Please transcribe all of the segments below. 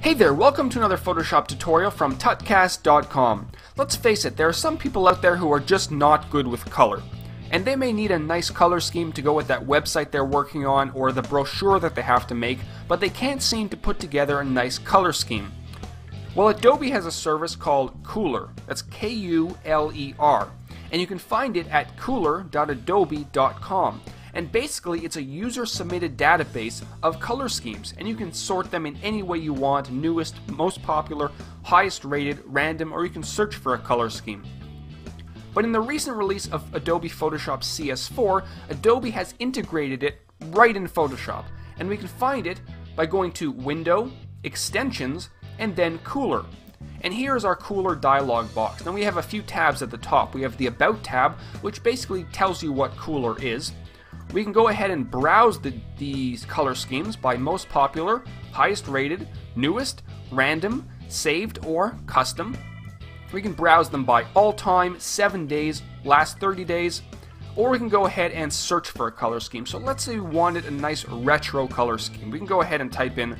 Hey there, welcome to another Photoshop tutorial from tutcast.com. Let's face it, there are some people out there who are just not good with color. And they may need a nice color scheme to go with that website they're working on or the brochure that they have to make, but they can't seem to put together a nice color scheme. Well, Adobe has a service called Kuler. That's K-U-L-E-R. And you can find it at kuler.adobe.com. And basically it's a user-submitted database of color schemes, and you can sort them in any way you want: newest, most popular, highest rated, random, or you can search for a color scheme. But in the recent release of Adobe Photoshop CS4, Adobe has integrated it right in Photoshop, and we can find it by going to Window, Extensions, and then Kuler. And here is our Kuler dialog box. Now we have a few tabs at the top. We have the About tab, which basically tells you what Kuler is. We can go ahead and browse these color schemes by most popular, highest rated, newest, random, saved, or custom. We can browse them by all time, 7 days, last 30 days, or we can go ahead and search for a color scheme. So let's say we wanted a nice retro color scheme. We can go ahead and type in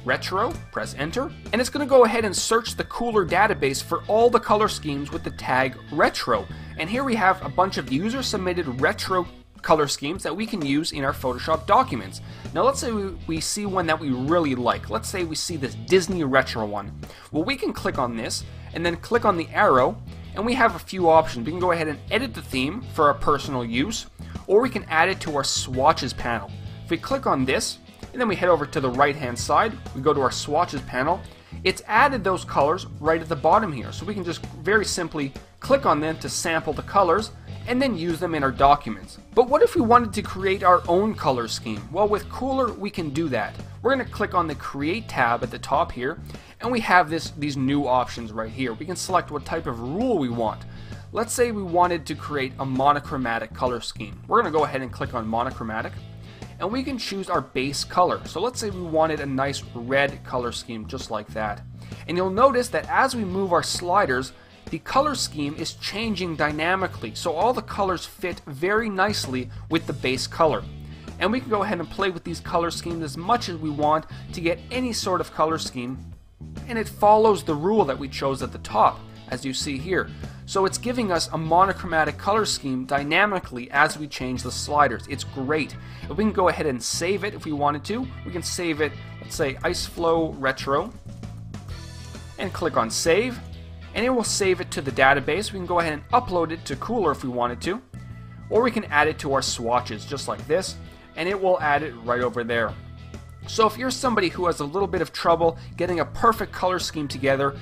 retro, press enter, and it's going to go ahead and search the Kuler database for all the color schemes with the tag retro. And here we have a bunch of user-submitted retro color schemes that we can use in our Photoshop documents. Now let's say we see one that we really like. Let's say we see this Disney retro one. Well, we can click on this and then click on the arrow, and we have a few options. We can go ahead and edit the theme for our personal use, or we can add it to our swatches panel. If we click on this and then we head over to the right hand side, we go to our swatches panel, it's added those colors right at the bottom here. So we can just very simply click on them to sample the colors and then use them in our documents. But what if we wanted to create our own color scheme? Well, with Kuler we can do that. We're going to click on the Create tab at the top here, and we have these new options right here. We can select what type of rule we want. Let's say we wanted to create a monochromatic color scheme. We're going to go ahead and click on monochromatic, and we can choose our base color. So let's say we wanted a nice red color scheme just like that. And you'll notice that as we move our sliders, the color scheme is changing dynamically, so all the colors fit very nicely with the base color. And we can go ahead and play with these color schemes as much as we want to get any sort of color scheme, and it follows the rule that we chose at the top, as you see here. So it's giving us a monochromatic color scheme dynamically as we change the sliders. It's great. If we can go ahead and save it if we wanted to, we can save it, let's say Ice Flow Retro, and click on Save. And it will save it to the database. We can go ahead and upload it to Kuler if we wanted to, or we can add it to our swatches just like this, and it will add it right over there. So if you're somebody who has a little bit of trouble getting a perfect color scheme together,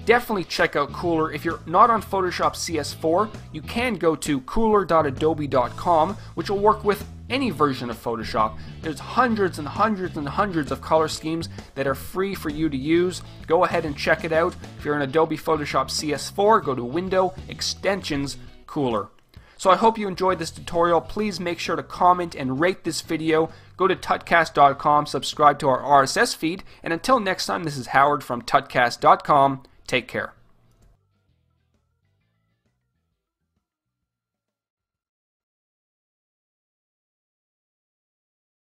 definitely check out Kuler. If you're not on Photoshop CS4, you can go to kuler.adobe.com, which will work with any version of Photoshop. There's hundreds and hundreds and hundreds of color schemes that are free for you to use. Go ahead and check it out. If you're in Adobe Photoshop CS4, go to Window, Extensions, Kuler. So I hope you enjoyed this tutorial. Please make sure to comment and rate this video. Go to tutcast.com, subscribe to our RSS feed, and until next time, this is Howard from tutcast.com. Take care.